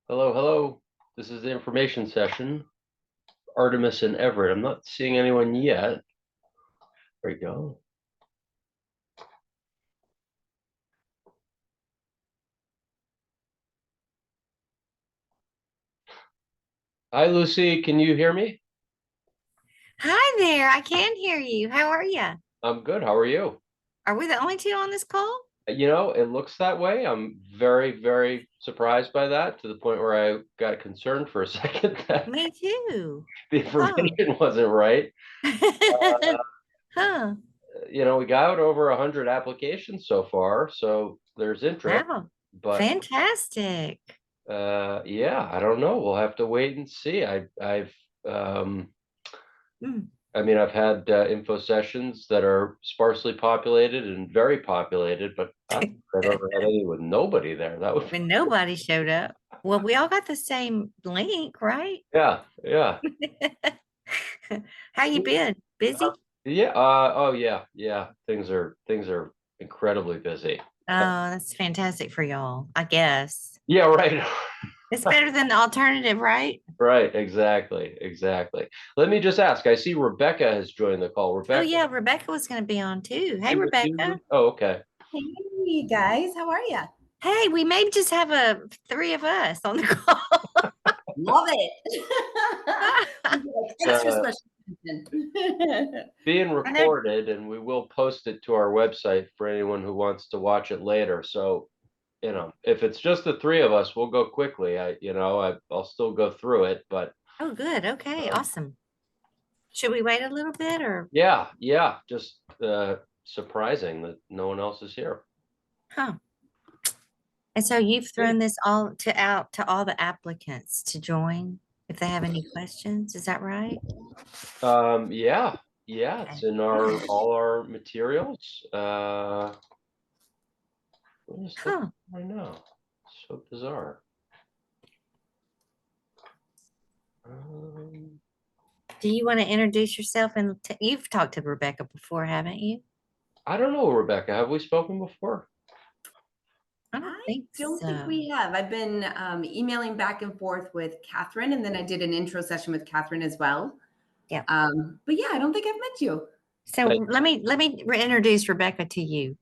Hello, hello. This is the information session. Artemas and Everett. I'm not seeing anyone yet. There you go. Hi, Lucy. Can you hear me? Hi there. I can hear you. How are you? I'm good. How are you? Are we the only two on this call? It looks that way. I'm very, very surprised by that to the point where I got concerned for a second that Me too. the Oh. information wasn't right. Huh. We got over 100 applications so far, so there's interest. Wow. But Fantastic. yeah, I don't know. We'll have to wait and see. Um, Mm. I've had info sessions that are sparsely populated and very populated, but I don't think I've ever had any with nobody there. That would, When nobody showed up. Well, we all got the same link, right? yeah, yeah, How you been? Busy? yeah. Oh, yeah, yeah. Things are incredibly busy. Oh, that's fantastic for y'all, I guess. Yeah, right, It's better than the alternative, right? right. Exactly, exactly. Let me just ask. I see Rebecca has joined the call. Oh Rebecca, yeah, Rebecca was going to be on too. Hey, you with Rebecca. you? Oh, okay. Hey guys, how are you? Hey, we may just have three of us on the call. Love it. Like extra Uh, special attention. Being I know. recorded, and we will post it to our website for anyone who wants to watch it later. So if it's just the three of us, we'll go quickly. I'll still go through it, but Oh, good. Okay, um, awesome. Should we wait a little bit or yeah, yeah, just surprising that no one else is here. huh? And so you've thrown this all to out to all the applicants to join if they have any questions. Is that right? Yeah, yeah, it's Okay. in our all our materials. I'm just looking Huh. right now. So bizarre. Um, Do you want to introduce yourself and you've talked to Rebecca before, haven't you? I don't know, Rebecca. Have we spoken before? I don't I think don't think so. we have. I've been emailing back and forth with Catherine, and then I did an intro session with Catherine as well. Yeah. But yeah, I don't think I've met you. So let me reintroduce Rebecca to you.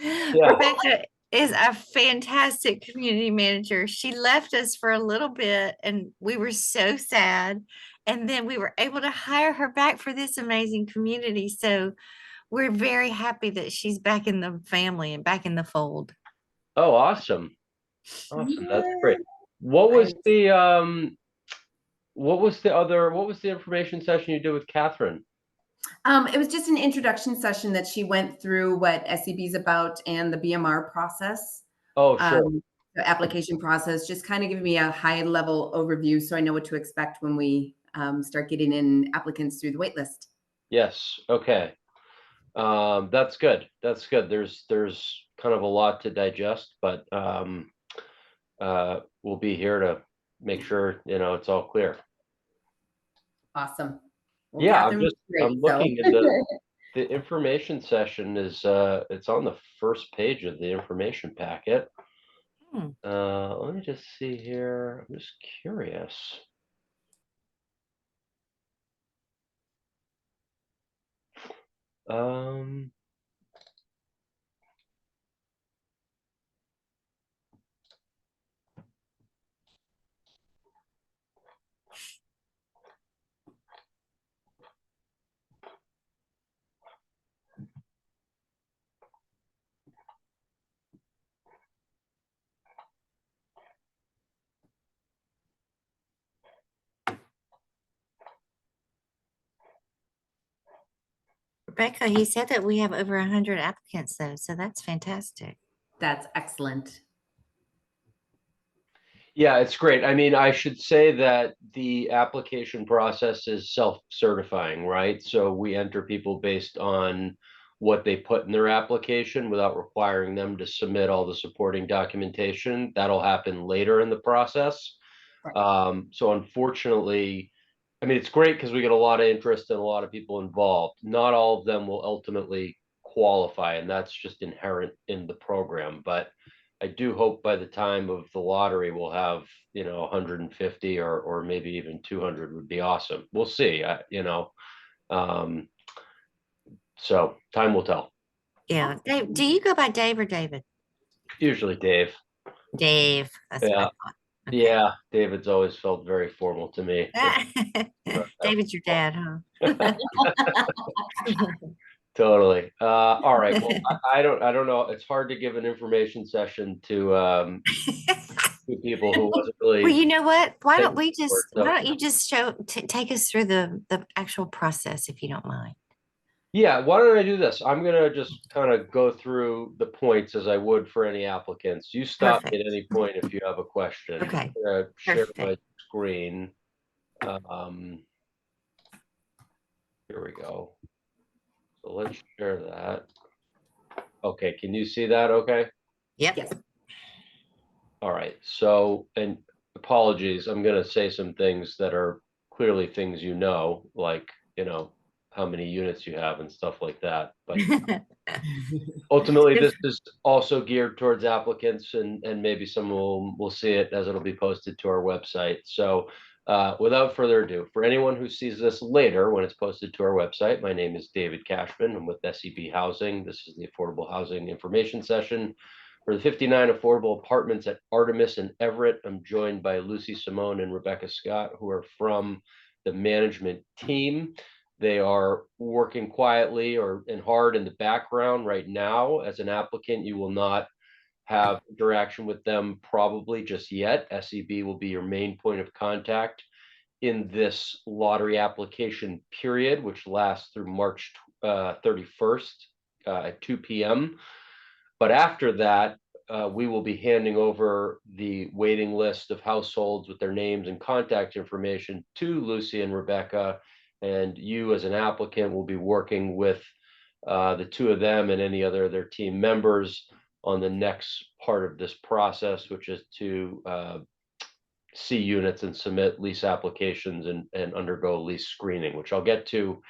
Yeah. Rebecca is a fantastic community manager. She left us for a little bit and we were so sad. And then we were able to hire her back for this amazing community. So we're very happy that she's back in the family and back in the fold. Oh, awesome. Awesome. That's Yeah, great. What was I'm the what was the information session you did with Catherine? It was just an introduction session that she went through what SEB is about and the BMR process, Oh, sure. um, the application process, just kind of giving me a high level overview so I know what to expect when we start getting in applicants through the waitlist. Yes. Okay. That's good. That's good. There's kind of a lot to digest, but we'll be here to make sure, it's all clear. Awesome. Well, Yeah, Catherine was great. I'm So looking at the information session is it's on the first page of the information packet. Hmm. Let me just see here. I'm just curious. Um, Rebecca, he said that we have over 100 applicants though, so that's fantastic. that's excellent. yeah, it's great. I should say that the application process is self-certifying, right? So we enter people based on what they put in their application without requiring them to submit all the supporting documentation. That'll happen later in the process. Right. So unfortunately, it's great because we get a lot of interest and a lot of people involved. Not all of them will ultimately qualify, and that's just inherent in the program. But I do hope by the time of the lottery, we'll have, 150 or maybe even 200 would be awesome. We'll see, um, so time will tell. Yeah. Dave, do you go by Dave or David? Usually Dave. Dave. That's what I Yeah. thought. Okay. Yeah. David's always felt very formal to me. David's your dad, huh? Totally. All right. Well, I don't know. It's hard to give an information session to people who wasn't Well, really you know what? thinking for it. Why So don't you just take us through the actual process if you don't mind? yeah, why don't I do this? I'm gonna just kind of go through the points as I would for any applicants. You stop me Perfect. at any point if you have a question. Okay. I'm gonna share my Perfect. screen. Um, Here we go. So let's share that. Okay, can you see that okay? Yep. Yes. All right, so, and apologies, I'm gonna say some things that are clearly things like, how many units you have and stuff like that, but ultimately, this is also geared towards applicants and maybe some will see it as it'll be posted to our website. So without further ado, for anyone who sees this later when it's posted to our website, my name is David Cashman. I'm with SEB Housing. This is the Affordable Housing Information Session for the 59 affordable apartments at Artemas and Everett. I'm joined by Lucy Simone and Rebecca Scott, who are from the management team. They are working quietly and hard in the background right now. As an applicant, you will not have interaction with them probably just yet. SEB will be your main point of contact in this lottery application period, which lasts through March 31st at 2 p.m. But after that, we will be handing over the waiting list of households with their names and contact information to Lucy and Rebecca. And you, as an applicant, will be working with the two of them and any other of their team members on the next part of this process, which is to see units and submit lease applications and undergo lease screening, which I'll get to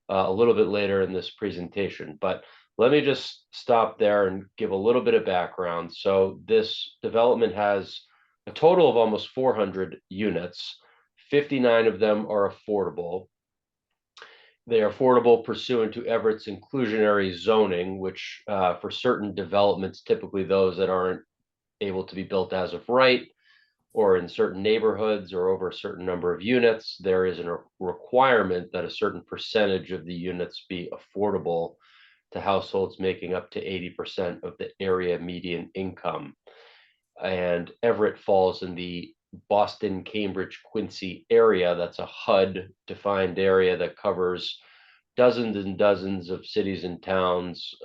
a little bit later in this presentation. But let me just stop there and give a little bit of background. So this development has a total of almost 400 units. 59 of them are affordable. They are affordable pursuant to Everett's inclusionary zoning, which for certain developments, typically those that aren't able to be built as of right, or in certain neighborhoods or over a certain number of units, there is a requirement that a certain percentage of the units be affordable to households making up to 80% of the area median income. And Everett falls in the Boston, Cambridge, Quincy area. That's a HUD defined area that covers dozens and dozens of cities and towns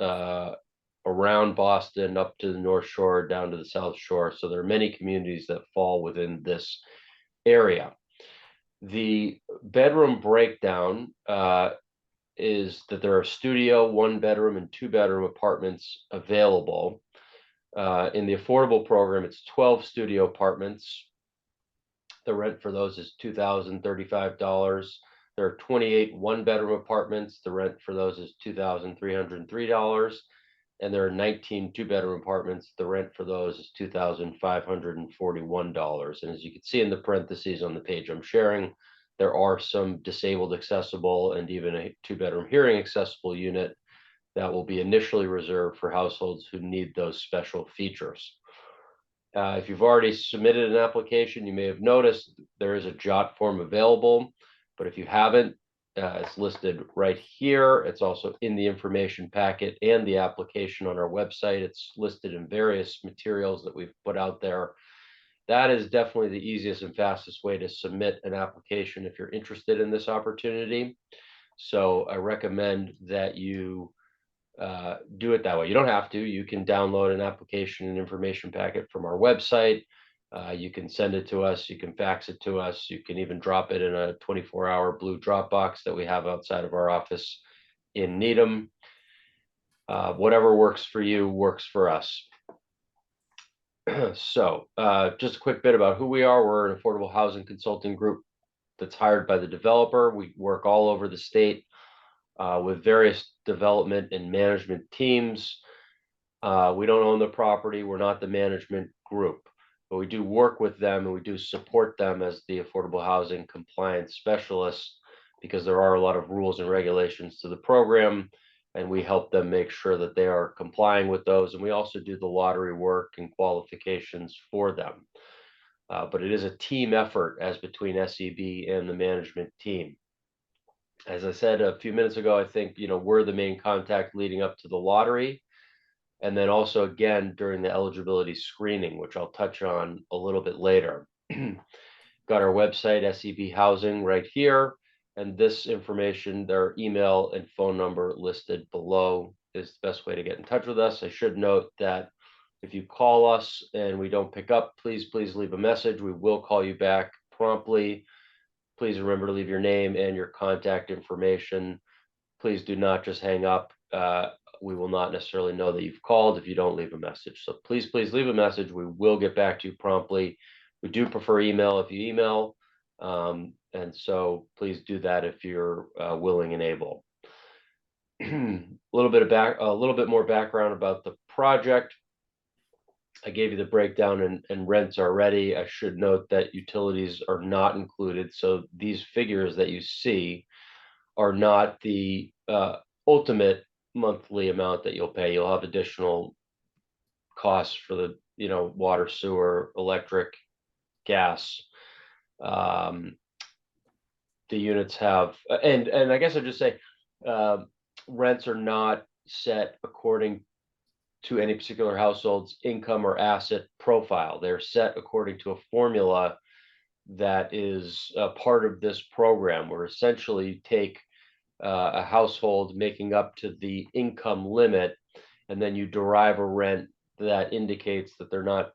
around Boston, up to the North Shore, down to the South Shore. So there are many communities that fall within this area. The bedroom breakdown is that there are studio, 1 bedroom, and 2 bedroom apartments available. In the affordable program, it's 12 studio apartments. The rent for those is $2,035. There are 28 1 bedroom apartments. The rent for those is $2,303. And there are 19 2 bedroom apartments. The rent for those is $2,541. And as you can see in the parentheses on the page I'm sharing, there are some disabled accessible and even a 2 bedroom hearing accessible unit that will be initially reserved for households who need those special features. If you've already submitted an application, you may have noticed there is a JOT form available, but if you haven't, it's listed right here. It's also in the information packet and the application on our website. It's listed in various materials that we've put out there. That is definitely the easiest and fastest way to submit an application if you're interested in this opportunity. So I recommend that you do it that way. You don't have to. You can download an application and information packet from our website. You can send it to us. You can fax it to us. You can even drop it in a 24-hour blue Dropbox that we have outside of our office in Needham. Whatever works for you works for us. So just a quick bit about who we are. We're an affordable housing consulting group that's hired by the developer. We work all over the state with various development and management teams. We don't own the property. We're not the management group, but we do work with them and we do support them as the affordable housing compliance specialists, because there are a lot of rules and regulations to the program, and we help them make sure that they are complying with those. And we also do the lottery work and qualifications for them. But it is a team effort as between SEB and the management team. As I said a few minutes ago, I think, we're the main contact leading up to the lottery. And then also again, during the eligibility screening, which I'll touch on a little bit later. Got our website, SEB Housing, right here. And this information, their email and phone number listed below, is the best way to get in touch with us. I should note that if you call us and we don't pick up, please leave a message. We will call you back promptly. Please remember to leave your name and your contact information. Please do not just hang up. We will not necessarily know that you've called if you don't leave a message. So please leave a message. We will get back to you promptly. We do prefer email if you email. And so please do that if you're willing and able. A little bit more background about the project. I gave you the breakdown and rents already. I should note that utilities are not included. So these figures that you see are not the ultimate monthly amount that you'll pay. You'll have additional costs for the, water, sewer, electric, gas. The units have, and I guess I'll just say, rents are not set according to any particular household's income or asset profile. They're set according to a formula that is a part of this program, where essentially you take a household making up to the income limit, and then you derive a rent that indicates that they're not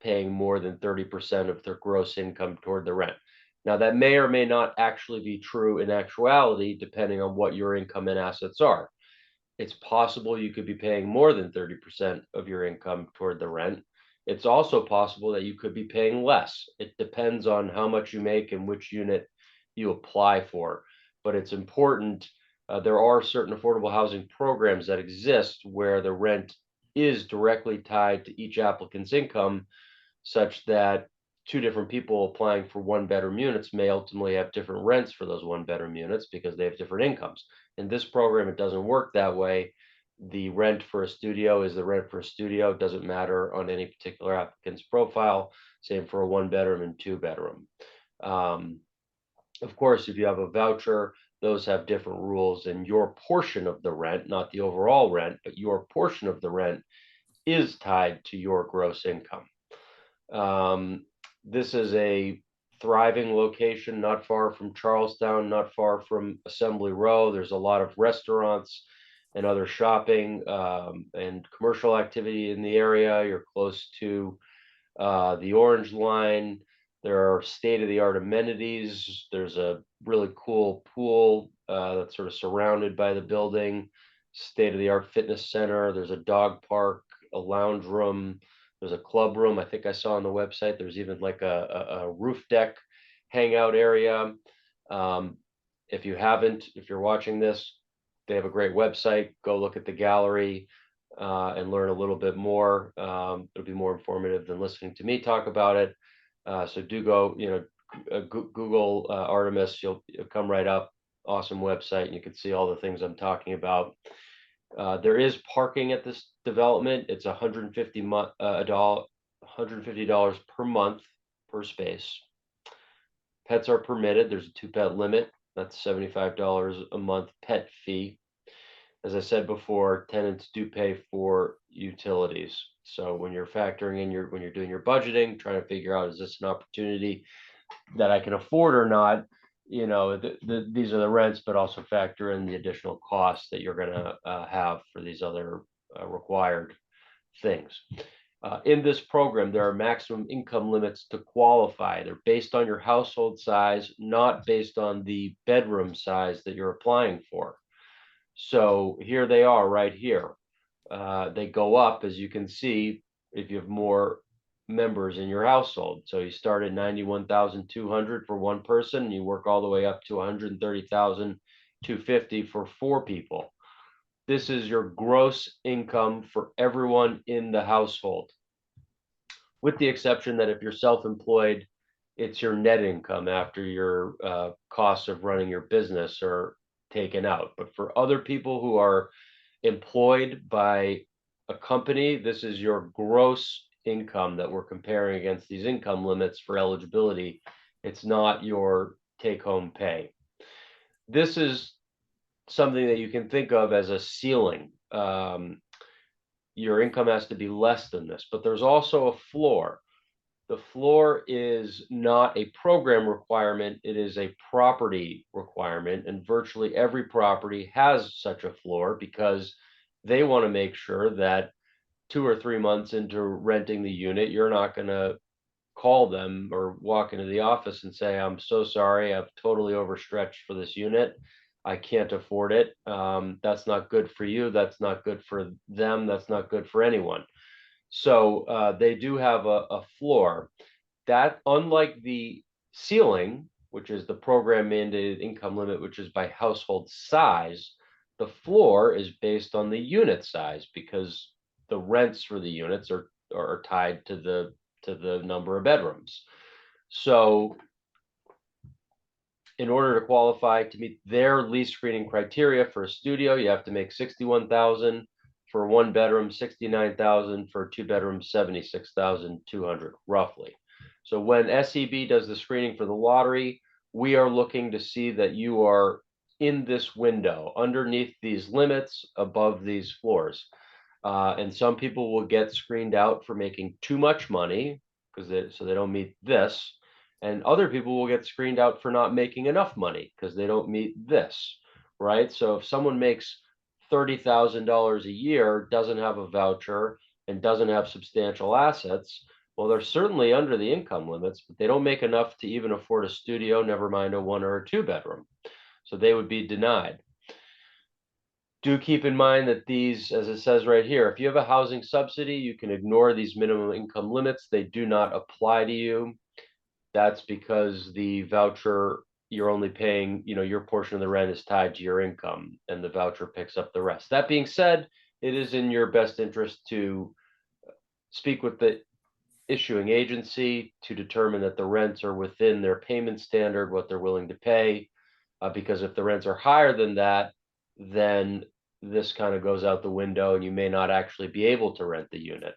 paying more than 30% of their gross income toward the rent. Now, that may or may not actually be true in actuality, depending on what your income and assets are. It's possible you could be paying more than 30% of your income toward the rent. It's also possible that you could be paying less. It depends on how much you make and which unit you apply for. But it's important. There are certain affordable housing programs that exist where the rent is directly tied to each applicant's income, such that two different people applying for one-bedroom units may ultimately have different rents for those one-bedroom units because they have different incomes. In this program, it doesn't work that way. The rent for a studio is the rent for a studio. It doesn't matter on any particular applicant's profile. Same for a one-bedroom and two-bedroom. Of course, if you have a voucher, those have different rules, and your portion of the rent, not the overall rent, but your portion of the rent is tied to your gross income. This is a thriving location, not far from Charlestown, not far from Assembly Row. There's a lot of restaurants and other shopping and commercial activity in the area. You're close to the Orange Line. There are state-of-the-art amenities. There's a really cool pool that's sort of surrounded by the building. State-of-the-art fitness center. There's a dog park, a lounge room. There's a club room. I think I saw on the website. There's even like a roof deck hangout area. If you're watching this, they have a great website. Go look at the gallery and learn a little bit more. It'll be more informative than listening to me talk about it. So do go, Google Artemas. You'll come right up. Awesome website, and you can see all the things I'm talking about. There is parking at this development. It's $150 per month per space. Pets are permitted. There's a 2-pet limit. That's $75 a month pet fee. As I said before, tenants do pay for utilities. So when you're factoring in when you're doing your budgeting, trying to figure out, is this an opportunity that I can afford or not? These are the rents, but also factor in the additional costs that you're going to have for these other required things. In this program, there are maximum income limits to qualify. They're based on your household size, not based on the bedroom size that you're applying for. So here they are right here. They go up, as you can see, if you have more members in your household. So you start at 91,200 for one person, and you work all the way up to 130,250 for 4 people. This is your gross income for everyone in the household, with the exception that if you're self-employed, it's your net income after your costs of running your business are taken out. But for other people who are employed by a company, this is your gross income that we're comparing against these income limits for eligibility. It's not your take-home pay. This is something that you can think of as a ceiling. Your income has to be less than this, but there's also a floor. The floor is not a program requirement, it is a property requirement, and virtually every property has such a floor because they want to make sure that 2 or 3 months into renting the unit, you're not going to call them or walk into the office and say, I'm so sorry, I've totally overstretched for this unit. I can't afford it. That's not good for you. That's not good for them. That's not good for anyone. So they do have a floor that, unlike the ceiling, which is the program mandated income limit, which is by household size, the floor is based on the unit size because the rents for the units are tied to the number of bedrooms. So in order to qualify to meet their lease screening criteria for a studio, you have to make 61,000 for 1 bedroom, 69,000 for 2 bedrooms, 76,200 roughly. So when SEB does the screening for the lottery, we are looking to see that you are in this window, underneath these limits, above these floors. And some people will get screened out for making too much money because so they don't meet this. And other people will get screened out for not making enough money because they don't meet this, right? So if someone makes $30,000 a year, doesn't have a voucher, and doesn't have substantial assets, well, they're certainly under the income limits, but they don't make enough to even afford a studio, never mind a 1 or a 2 bedroom. So they would be denied. Do keep in mind that these, as it says right here, if you have a housing subsidy, you can ignore these minimum income limits. They do not apply to you. That's because the voucher, you're only paying, your portion of the rent is tied to your income, and the voucher picks up the rest. That being said, it is in your best interest to speak with the issuing agency to determine that the rents are within their payment standard, what they're willing to pay. Because if the rents are higher than that, then this kind of goes out the window and you may not actually be able to rent the unit.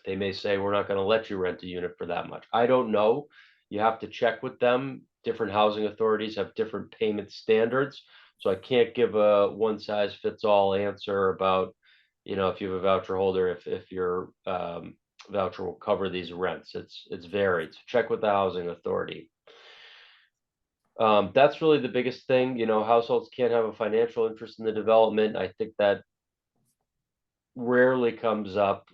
They may say, we're not going to let you rent a unit for that much. I don't know. You have to check with them. Different housing authorities have different payment standards. So I can't give a one size fits all answer about, if you have a voucher holder, if your voucher will cover these rents. It's varied. So check with the housing authority. That's really the biggest thing. Households can't have a financial interest in the development. I think that rarely comes up.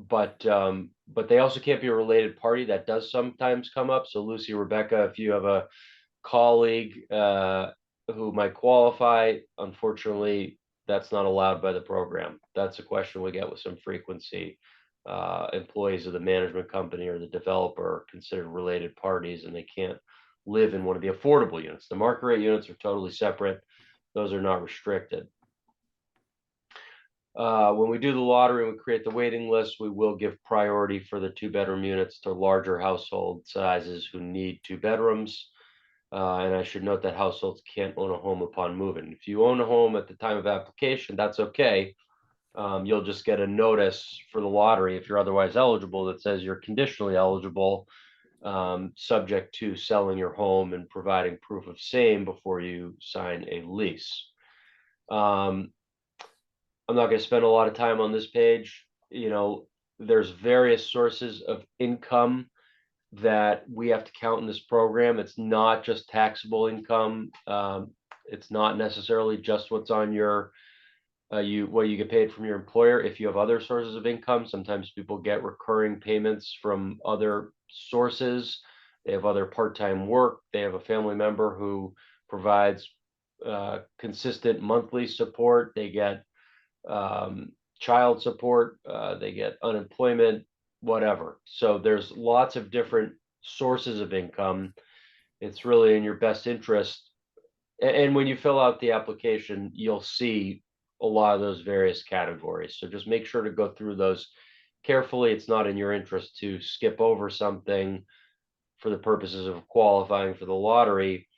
But they also can't be a related party. That does sometimes come up. So Lucy, Rebecca, if you have a colleague who might qualify, unfortunately, that's not allowed by the program. That's a question we get with some frequency. Employees of the management company or the developer are considered related parties, and they can't live in one of the affordable units. The market rate units are totally separate. Those are not restricted. When we do the lottery and we create the waiting list, we will give priority for the 2-bedroom units to larger household sizes who need 2 bedrooms. And I should note that households can't own a home upon moving. If you own a home at the time of application, that's okay. You'll just get a notice for the lottery if you're otherwise eligible that says you're conditionally eligible, subject to selling your home and providing proof of same before you sign a lease. I'm not going to spend a lot of time on this page. There's various sources of income that we have to count in this program. It's not just taxable income. It's not necessarily just what's on your what you get paid from your employer. If you have other sources of income, sometimes people get recurring payments from other sources. They have other part-time work. They have a family member who provides consistent monthly support. They get child support, they get unemployment, whatever. So there's lots of different sources of income. It's really in your best interest And when you fill out the application, you'll see a lot of those various categories. So just make sure to go through those carefully. It's not in your interest to skip over something for the purposes of qualifying for the lottery,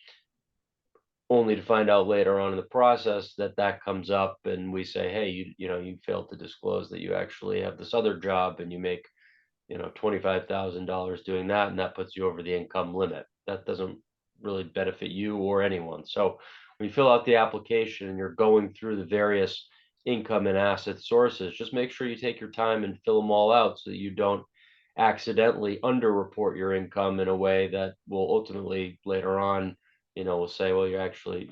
only to find out later on in the process that that comes up and we say, hey, you failed to disclose that you actually have this other job and you make, $25,000 doing that, and that puts you over the income limit. That doesn't really benefit you or anyone. So when you fill out the application and you're going through the various income and asset sources, just make sure you take your time and fill them all out so that you don't accidentally underreport your income in a way that will ultimately later on, will say, well, you actually,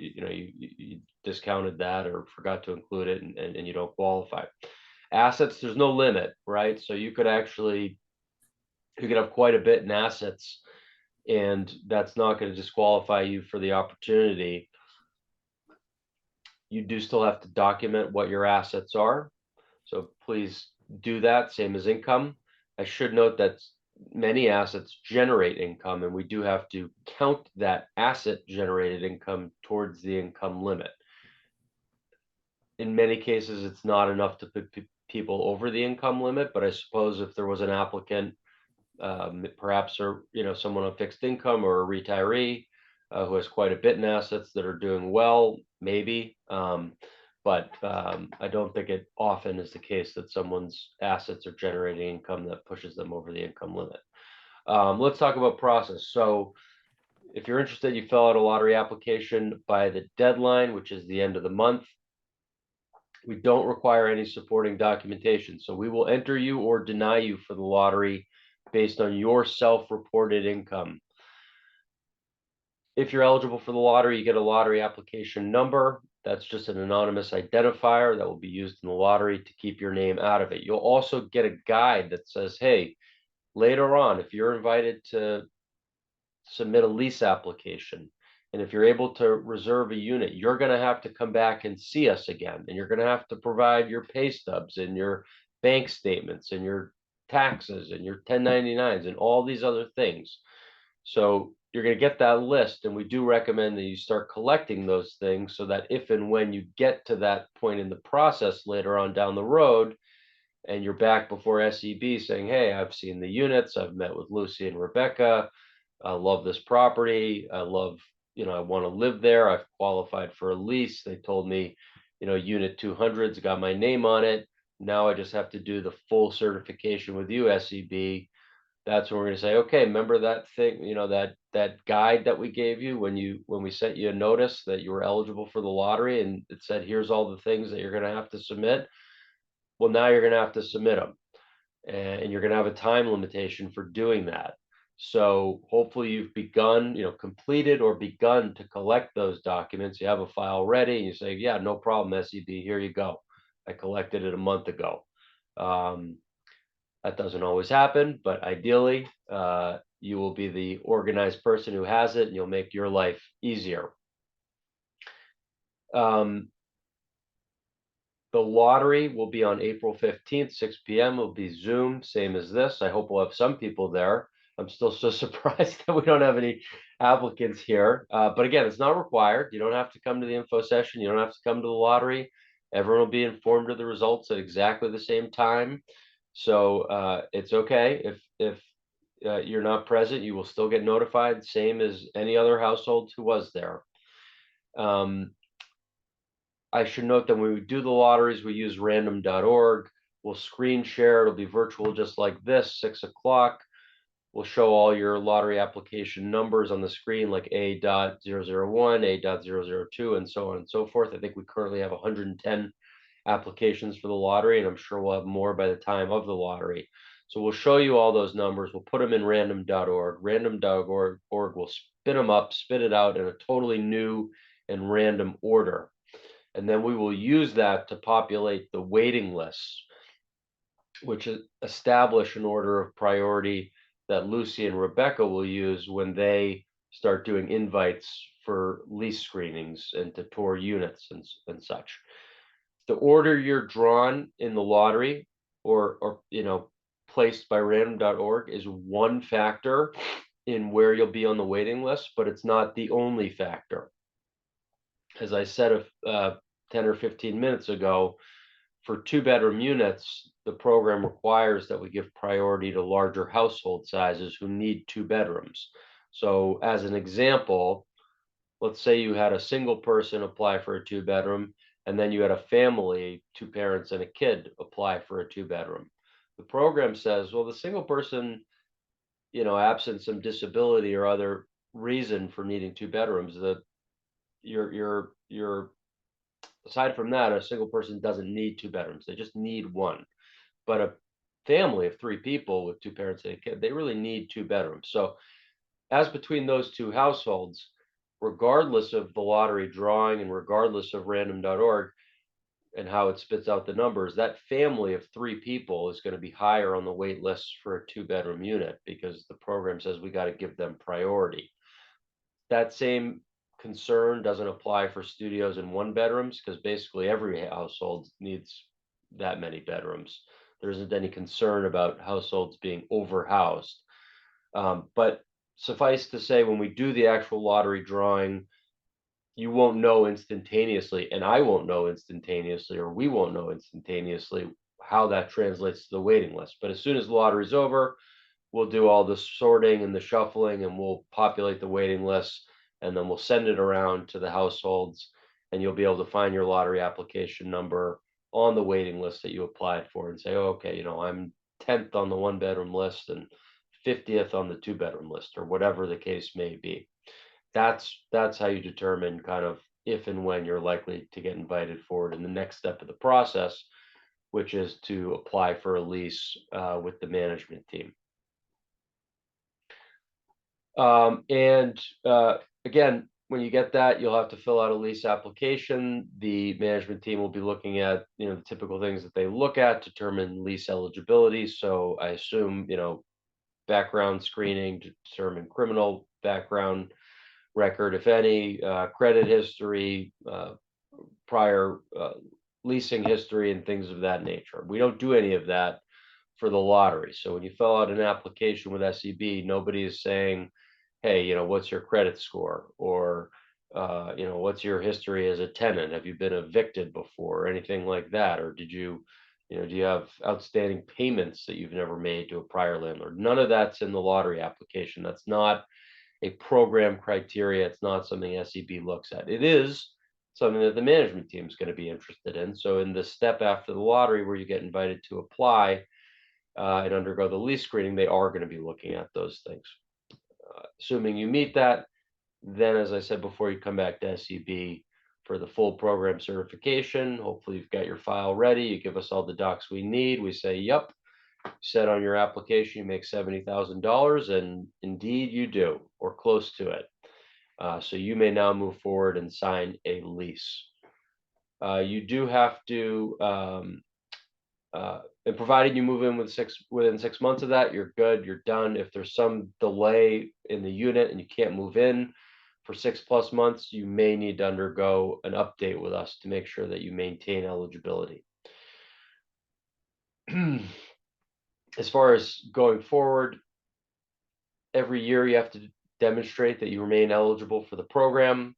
you discounted that or forgot to include it, and you don't qualify. Assets, there's no limit, right? So you could have quite a bit in assets, and that's not going to disqualify you for the opportunity. You do still have to document what your assets are, so please do that. Same as income. I should note that many assets generate income, and we do have to count that asset generated income towards the income limit. In many cases, it's not enough to put people over the income limit, but I suppose if there was an applicant, perhaps, or someone on fixed income or a retiree who has quite a bit in assets that are doing well, maybe. But I don't think it often is the case that someone's assets are generating income that pushes them over the income limit. Let's talk about process. So if you're interested, you fill out a lottery application by the deadline, which is the end of the month. We don't require any supporting documentation, so we will enter you or deny you for the lottery based on your self-reported income. If you're eligible for the lottery, you get a lottery application number. That's just an anonymous identifier that will be used in the lottery to keep your name out of it. You'll also get a guide that says, hey, later on, if you're invited to submit a lease application, and if you're able to reserve a unit, you're going to have to come back and see us again. And you're going to have to provide your pay stubs and your bank statements and your taxes and your 1099s and all these other things. So you're going to get that list. And we do recommend that you start collecting those things so that if and when you get to that point in the process later on down the road, and you're back before SEB saying, hey, I've seen the units, I've met with Lucy and Rebecca, I love this property, I love, I want to live there, I've qualified for a lease, they told me, unit 200's got my name on it, now I just have to do the full certification with you, SEB. That's when we're going to say, okay, remember that thing, that guide that we gave you when we sent you a notice that you were eligible for the lottery, and it said, here's all the things that you're going to have to submit. Well, now you're going to have to submit them, and you're going to have a time limitation for doing that. So hopefully you've completed or begun to collect those documents. You have a file ready and you say, yeah, no problem, SEB, here you go. I collected it a month ago. That doesn't always happen, but ideally, you will be the organized person who has it, and you'll make your life easier. The lottery will be on April 15th, 6 p.m. It'll be Zoom, same as this. I hope we'll have some people there. I'm still so surprised that we don't have any applicants here. But again, it's not required. You don't have to come to the info session. You don't have to come to the lottery. Everyone will be informed of the results at exactly the same time. So it's okay. If you're not present, you will still get notified, same as any other household who was there. I should note that when we do the lotteries, we use random.org. We'll screen share. It'll be virtual just like this, 6 o'clock. We'll show all your lottery application numbers on the screen, like A.001, A.002, and so on and so forth. I think we currently have 110 applications for the lottery, and I'm sure we'll have more by the time of the lottery. So we'll show you all those numbers. We'll put them in random.org. Random.org will spin them up, spit it out in a totally new and random order. And then we will use that to populate the waiting lists, which establish an order of priority that Lucy and Rebecca will use when they start doing invites for lease screenings and to tour units and such. The order you're drawn in the lottery or placed by random.org is one factor in where you'll be on the waiting list, but it's not the only factor. as I said 10 or 15 minutes ago, for 2-bedroom units, the program requires that we give priority to larger household sizes who need 2 bedrooms. So as an example, let's say you had a single person apply for a 2-bedroom, and then you had a family, 2 parents and a kid, apply for a 2-bedroom. The program says, well, the single person, absent some disability or other reason for needing 2 bedrooms, that you're aside from that, a single person doesn't need 2 bedrooms. They just need one. But a family of 3 people with 2 parents and a kid, they really need 2 bedrooms. So as between those 2 households, regardless of the lottery drawing and regardless of random.org and how it spits out the numbers, that family of 3 people is going to be higher on the wait list for a 2-bedroom unit because the program says we got to give them priority. That same concern doesn't apply for studios and 1-bedrooms because basically every household needs that many bedrooms. There isn't any concern about households being overhoused. But suffice to say, when we do the actual lottery drawing, you won't know instantaneously, and I won't know instantaneously, or we won't know instantaneously how that translates to the waiting list. But as soon as the lottery's over, we'll do all the sorting and the shuffling, and we'll populate the waiting list, and then we'll send it around to the households, and you'll be able to find your lottery application number on the waiting list that you applied for and say, oh, okay, I'm 10th on the 1-bedroom list and 50th on the 2-bedroom list, or whatever the case may be. That's how you determine kind of if and when you're likely to get invited forward in the next step of the process, which is to apply for a lease with the management team. And again, when you get that, you'll have to fill out a lease application. The management team will be looking at, the typical things that they look at to determine lease eligibility. So I assume, background screening to determine criminal background record, if any, credit history, prior leasing history, and things of that nature. We don't do any of that for the lottery. So when you fill out an application with SEB, nobody is saying, hey, what's your credit score? Or, what's your history as a tenant? Have you been evicted before or anything like that? Or did you, do you have outstanding payments that you've never made to a prior landlord? None of that's in the lottery application. That's not a program criteria. It's not something SEB looks at. It is something that the management team is going to be interested in. So in the step after the lottery where you get invited to apply and undergo the lease screening, they are going to be looking at those things. Assuming you meet that, then, as I said before, you come back to SEB for the full program certification. Hopefully you've got your file ready. You give us all the docs we need. We say, yep, you said on your application you make $70,000, and indeed you do, or close to it. So you may now move forward and sign a lease. You do have to, and provided you move in within 6 months of that, you're good, you're done. If there's some delay in the unit and you can't move in for 6+ months, you may need to undergo an update with us to make sure that you maintain eligibility. As far as going forward, every year you have to demonstrate that you remain eligible for the program.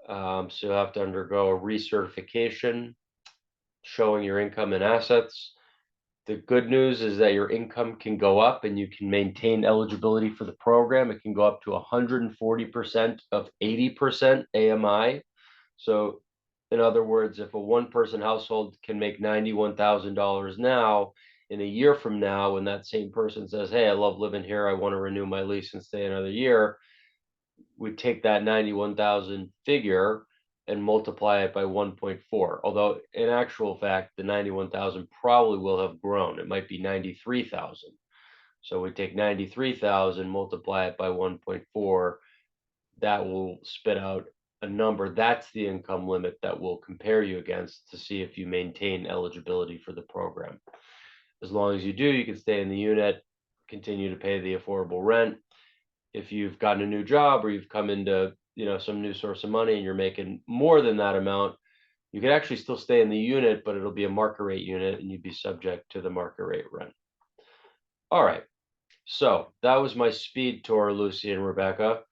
So you'll have to undergo a recertification showing your income and assets. The good news is that your income can go up and you can maintain eligibility for the program. It can go up to 140% of 80% AMI. So in other words, if a 1-person household can make $91,000 now, in a year from now, when that same person says, hey, I love living here, I want to renew my lease and stay another year, we take that 91,000 figure and multiply it by 1.4. Although in actual fact, the 91,000 probably will have grown. It might be 93,000. So we take 93,000, multiply it by 1.4. That will spit out a number. That's the income limit that we'll compare you against to see if you maintain eligibility for the program. As long as you do, you can stay in the unit, continue to pay the affordable rent. If you've gotten a new job or you've come into some new source of money and you're making more than that amount, you can actually still stay in the unit, but it'll be a market rate unit and you'd be subject to the market rate rent. All right, so that was my speed tour, Lucy and Rebecca.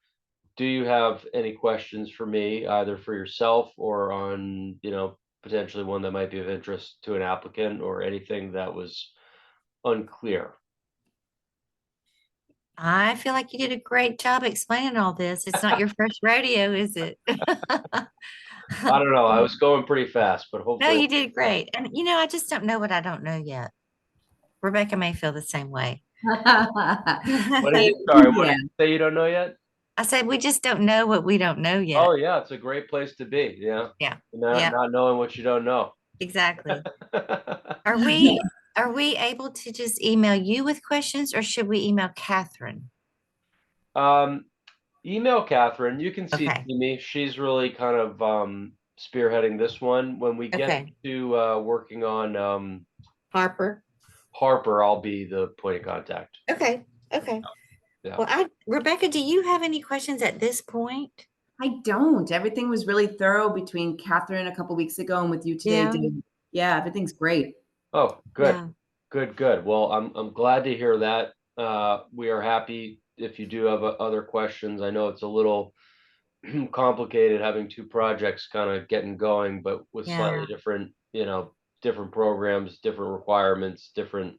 do you have any questions for me, either for yourself or on, potentially one that might be of interest to an applicant, or anything that was unclear? I feel like you did a great job explaining all this. It's not your first rodeo, is it? I don't know. I was going pretty fast, but No, hopefully. you did great. And I just don't know what I don't know yet. Rebecca may feel the same way. What did you, sorry, what did you say you don't know yet? I said we just don't know what we don't know yet. Oh yeah, it's a great place to be. Yeah. Yeah. Not, Yeah. not knowing what you don't know. Exactly. Are we able to just email you with questions, or should we email Catherine? Email Catherine. You can see Okay. me. She's really kind of spearheading this one. When we get Okay. to working on Harper. Harper, I'll be the point of contact. Okay. Okay. Yeah. Well, Rebecca, do you have any questions at this point? I don't. Everything was really thorough between Catherine a couple weeks ago and with you today, Yeah. Dave. Yeah, everything's great. Oh, good. Yeah. Good. Well, I'm glad to hear that. We are happy if you do have other questions. I know it's a little complicated having two projects kind of getting going, but with slightly different, different programs, different requirements, different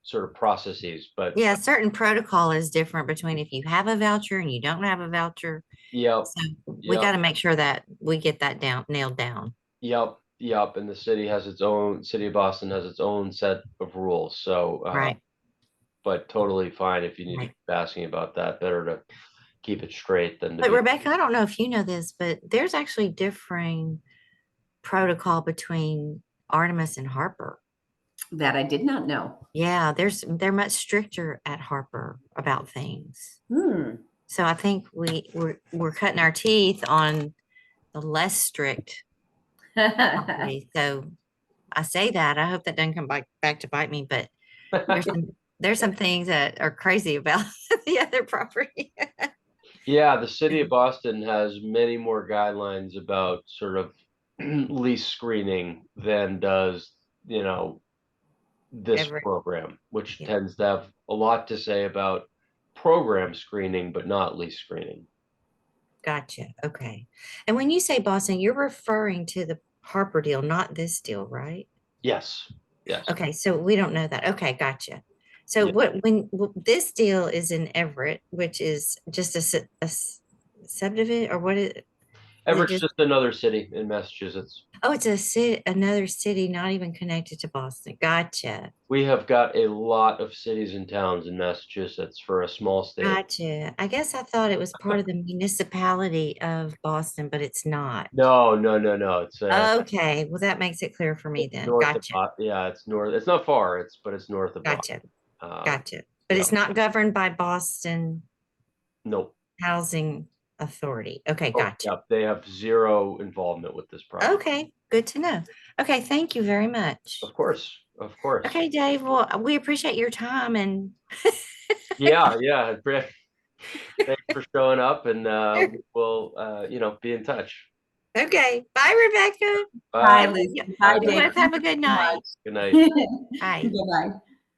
sort of processes. But Yeah, certain protocol is different between if you have a voucher and you don't have a voucher. yep, So we got to make sure that we get that nailed down. yep. And the city of Boston has its own set of rules. So, Right. but totally fine if you need to Right. keep asking about that. Better to keep it straight than to But be. Rebecca, I don't know if you know this, but there's actually differing protocol between Artemas and Harper. That I did not know. Yeah, they're much stricter at Harper about things. Hmm. So I think we're cutting our teeth on the less strict way. So I say that. I hope that doesn't come back to bite me, but there's some things that are crazy about the other property. Yeah, the city of Boston has many more guidelines about sort of lease screening than does, this Everett. program, which Yeah. tends to have a lot to say about program screening, but not lease screening. Gotcha. Okay. And when you say Boston, you're referring to the Harper deal, not this deal, right? Yes. Okay, so we don't know that. Okay, gotcha. So Yeah. this deal is in Everett, which is just a subdivision, or what is it? Everett's just another city in Massachusetts. Oh, it's a city, another city, not even connected to Boston. Gotcha. We have got a lot of cities and towns in Massachusetts for a small state. Gotcha. I guess I thought it was part of the municipality of Boston, but it's not. No. It's Okay, well, that makes it clear for me then. north Gotcha. of, yeah, it's north. It's not far. But it's north of Gotcha. Boston. Gotcha. But yeah. it's not governed by Boston Nope. Housing Authority. Okay, Oh, gotcha. yeah, they have zero involvement with this project. Okay, good to know. Okay, thank you very much. Of course. Okay, Dave, well, we appreciate your time and Yeah. Thanks for showing up, and we'll be in touch. okay. Bye, Rebecca. Bye, Bye. Lisa. You Bye, you Dave. both have a good night. Good night. Bye. Bye-bye.